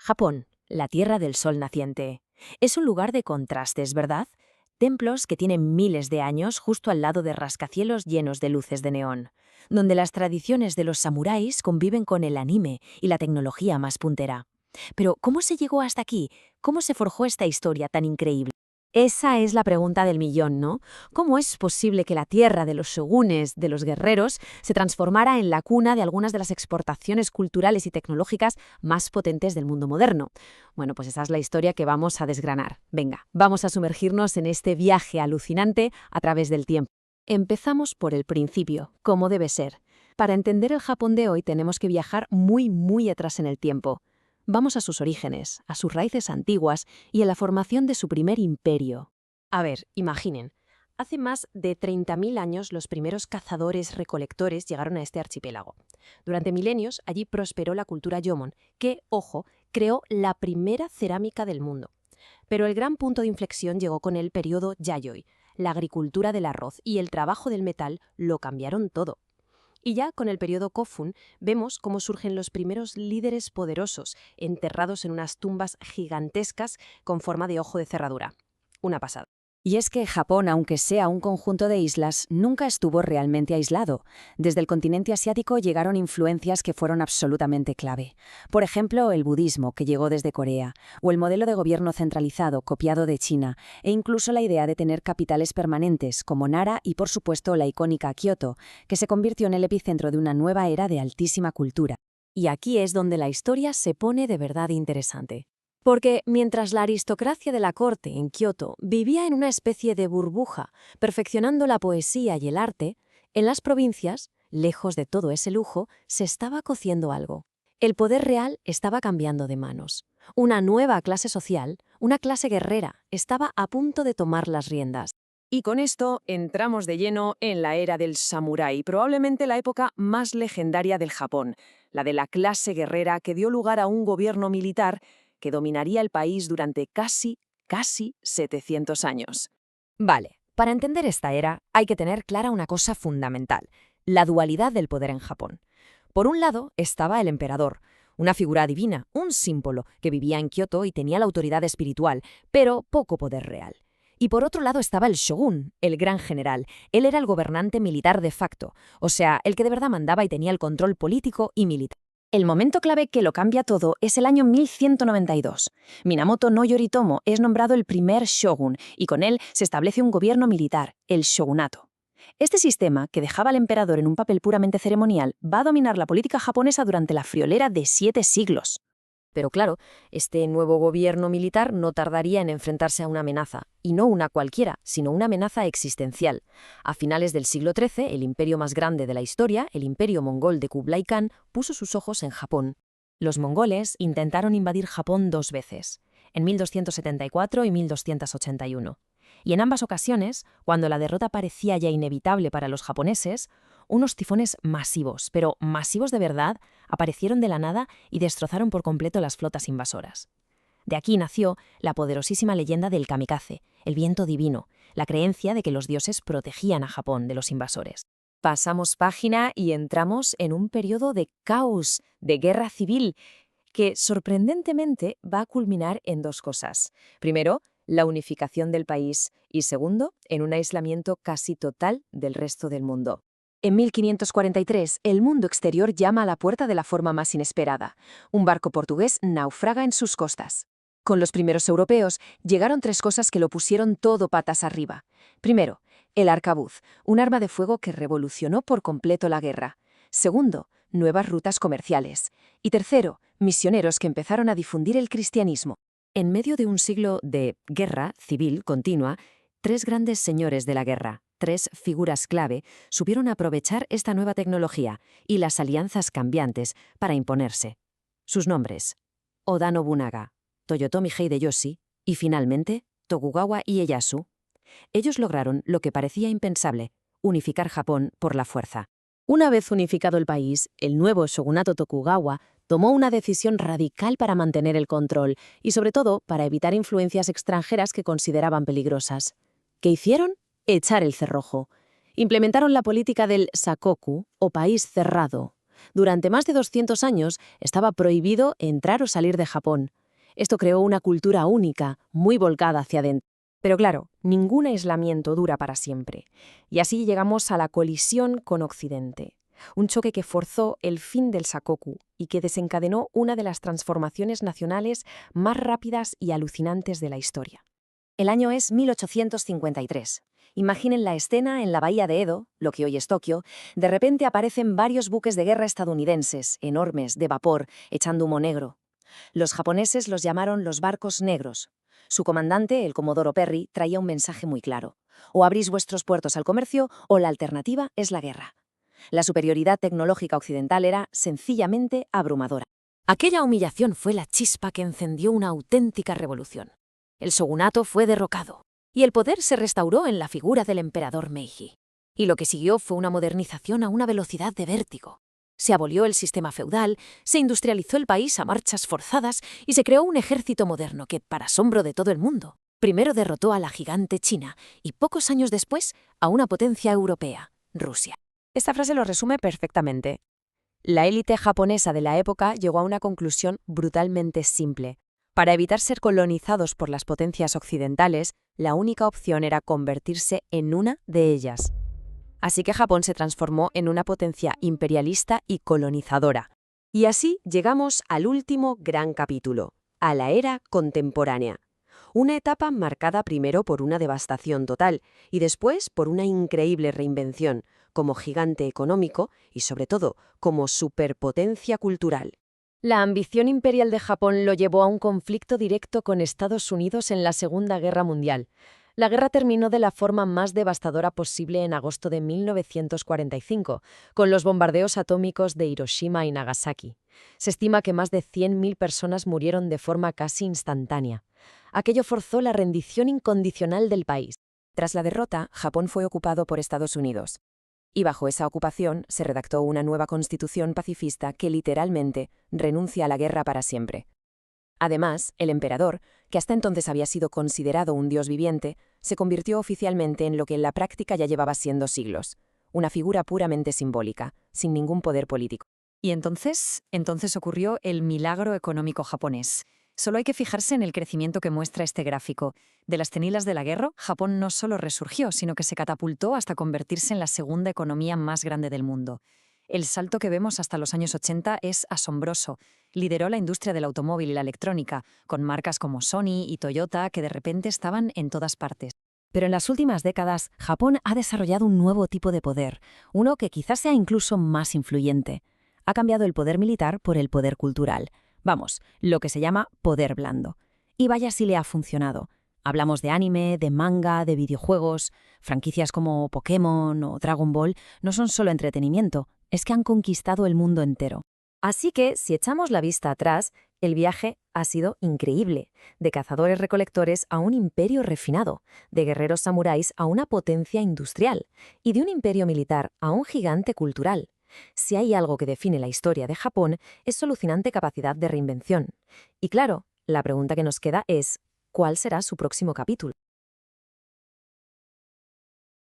Japón, la tierra del sol naciente. Es un lugar de contrastes, ¿verdad? Templos que tienen miles de años justo al lado de rascacielos llenos de luces de neón, donde las tradiciones de los samuráis conviven con el anime y la tecnología más puntera. Pero, ¿cómo se llegó hasta aquí? ¿Cómo se forjó esta historia tan increíble? Esa es la pregunta del millón, ¿no? ¿Cómo es posible que la tierra de los shogunes, de los guerreros, se transformara en la cuna de algunas de las exportaciones culturales y tecnológicas más potentes del mundo moderno? Bueno, pues esa es la historia que vamos a desgranar. Venga, vamos a sumergirnos en este viaje alucinante a través del tiempo. Empezamos por el principio, como debe ser. Para entender el Japón de hoy tenemos que viajar muy atrás en el tiempo. Vamos a sus orígenes, a sus raíces antiguas y a la formación de su primer imperio. A ver, imaginen. Hace más de 30.000 años los primeros cazadores-recolectores llegaron a este archipiélago. Durante milenios allí prosperó la cultura Jomon, que, ojo, creó la primera cerámica del mundo. Pero el gran punto de inflexión llegó con el periodo Yayoi. La agricultura del arroz y el trabajo del metal lo cambiaron todo. Y ya con el periodo Kofun vemos cómo surgen los primeros líderes poderosos, enterrados en unas tumbas gigantescas con forma de ojo de cerradura. Una pasada. Y es que Japón, aunque sea un conjunto de islas, nunca estuvo realmente aislado. Desde el continente asiático llegaron influencias que fueron absolutamente clave. Por ejemplo, el budismo, que llegó desde Corea, o el modelo de gobierno centralizado, copiado de China, e incluso la idea de tener capitales permanentes, como Nara y, por supuesto, la icónica Kioto, que se convirtió en el epicentro de una nueva era de altísima cultura. Y aquí es donde la historia se pone de verdad interesante. Porque mientras la aristocracia de la corte en Kioto vivía en una especie de burbuja, perfeccionando la poesía y el arte, en las provincias, lejos de todo ese lujo, se estaba cociendo algo. El poder real estaba cambiando de manos. Una nueva clase social, una clase guerrera, estaba a punto de tomar las riendas. Y con esto entramos de lleno en la era del samurái, probablemente la época más legendaria del Japón, la de la clase guerrera que dio lugar a un gobierno militar que dominaría el país durante casi 700 años. Vale, para entender esta era hay que tener clara una cosa fundamental, la dualidad del poder en Japón. Por un lado estaba el emperador, una figura divina, un símbolo que vivía en Kioto y tenía la autoridad espiritual, pero poco poder real. Y por otro lado estaba el shogun, el gran general. Él era el gobernante militar de facto, o sea, el que de verdad mandaba y tenía el control político y militar. El momento clave que lo cambia todo es el año 1192. Minamoto no Yoritomo es nombrado el primer shogun y con él se establece un gobierno militar, el shogunato. Este sistema, que dejaba al emperador en un papel puramente ceremonial, va a dominar la política japonesa durante la friolera de 7 siglos. Pero claro, este nuevo gobierno militar no tardaría en enfrentarse a una amenaza, y no una cualquiera, sino una amenaza existencial. A finales del siglo XIII, el imperio más grande de la historia, el imperio mongol de Kublai Khan, puso sus ojos en Japón. Los mongoles intentaron invadir Japón 2 veces, en 1274 y 1281. Y en ambas ocasiones, cuando la derrota parecía ya inevitable para los japoneses, unos tifones masivos, pero masivos de verdad, aparecieron de la nada y destrozaron por completo las flotas invasoras. De aquí nació la poderosísima leyenda del kamikaze, el viento divino, la creencia de que los dioses protegían a Japón de los invasores. Pasamos página y entramos en un periodo de caos, de guerra civil, que sorprendentemente va a culminar en 2 cosas. Primero, la unificación del país y segundo, en un aislamiento casi total del resto del mundo. En 1543, el mundo exterior llama a la puerta de la forma más inesperada. Un barco portugués naufraga en sus costas. Con los primeros europeos llegaron 3 cosas que lo pusieron todo patas arriba. Primero, el arcabuz, un arma de fuego que revolucionó por completo la guerra. Segundo, nuevas rutas comerciales. Y tercero, misioneros que empezaron a difundir el cristianismo. En medio de un siglo de guerra civil continua, 3 grandes señores de la guerra, 3 figuras clave, supieron aprovechar esta nueva tecnología y las alianzas cambiantes para imponerse. Sus nombres: Oda Nobunaga, Toyotomi Hideyoshi y, finalmente, Tokugawa Ieyasu. Ellos lograron lo que parecía impensable: unificar Japón por la fuerza. Una vez unificado el país, el nuevo shogunato Tokugawa tomó una decisión radical para mantener el control y, sobre todo, para evitar influencias extranjeras que consideraban peligrosas. ¿Qué hicieron? Echar el cerrojo. Implementaron la política del sakoku, o país cerrado. Durante más de 200 años estaba prohibido entrar o salir de Japón. Esto creó una cultura única, muy volcada hacia adentro. Pero claro, ningún aislamiento dura para siempre. Y así llegamos a la colisión con Occidente. Un choque que forzó el fin del Sakoku y que desencadenó una de las transformaciones nacionales más rápidas y alucinantes de la historia. El año es 1853. Imaginen la escena en la bahía de Edo, lo que hoy es Tokio. De repente aparecen varios buques de guerra estadounidenses, enormes, de vapor, echando humo negro. Los japoneses los llamaron los barcos negros. Su comandante, el comodoro Perry, traía un mensaje muy claro. O abrís vuestros puertos al comercio o la alternativa es la guerra. La superioridad tecnológica occidental era sencillamente abrumadora. Aquella humillación fue la chispa que encendió una auténtica revolución. El shogunato fue derrocado y el poder se restauró en la figura del emperador Meiji. Y lo que siguió fue una modernización a una velocidad de vértigo. Se abolió el sistema feudal, se industrializó el país a marchas forzadas y se creó un ejército moderno que, para asombro de todo el mundo, primero derrotó a la gigante China y pocos años después a una potencia europea, Rusia. Esta frase lo resume perfectamente. La élite japonesa de la época llegó a una conclusión brutalmente simple. Para evitar ser colonizados por las potencias occidentales, la única opción era convertirse en una de ellas. Así que Japón se transformó en una potencia imperialista y colonizadora. Y así llegamos al último gran capítulo, a la era contemporánea. Una etapa marcada primero por una devastación total y después por una increíble reinvención, como gigante económico y sobre todo como superpotencia cultural. La ambición imperial de Japón lo llevó a un conflicto directo con Estados Unidos en la Segunda Guerra Mundial. La guerra terminó de la forma más devastadora posible en agosto de 1945, con los bombardeos atómicos de Hiroshima y Nagasaki. Se estima que más de 100.000 personas murieron de forma casi instantánea. Aquello forzó la rendición incondicional del país. Tras la derrota, Japón fue ocupado por Estados Unidos. Y bajo esa ocupación se redactó una nueva constitución pacifista que literalmente renuncia a la guerra para siempre. Además, el emperador, que hasta entonces había sido considerado un dios viviente, se convirtió oficialmente en lo que en la práctica ya llevaba siendo siglos, una figura puramente simbólica, sin ningún poder político. Y entonces ocurrió el milagro económico japonés. Solo hay que fijarse en el crecimiento que muestra este gráfico. De las cenilas de la guerra, Japón no solo resurgió, sino que se catapultó hasta convertirse en la segunda economía más grande del mundo. El salto que vemos hasta los años 80 es asombroso. Lideró la industria del automóvil y la electrónica, con marcas como Sony y Toyota que de repente estaban en todas partes. Pero en las últimas décadas, Japón ha desarrollado un nuevo tipo de poder, uno que quizás sea incluso más influyente. Ha cambiado el poder militar por el poder cultural. Vamos, lo que se llama poder blando. Y vaya si le ha funcionado. Hablamos de anime, de manga, de videojuegos. Franquicias como Pokémon o Dragon Ball no son solo entretenimiento, es que han conquistado el mundo entero. Así que, si echamos la vista atrás, el viaje ha sido increíble. De cazadores-recolectores a un imperio refinado, de guerreros samuráis a una potencia industrial, y de un imperio militar a un gigante cultural. Si hay algo que define la historia de Japón, es su alucinante capacidad de reinvención. Y claro, la pregunta que nos queda es, ¿cuál será su próximo capítulo?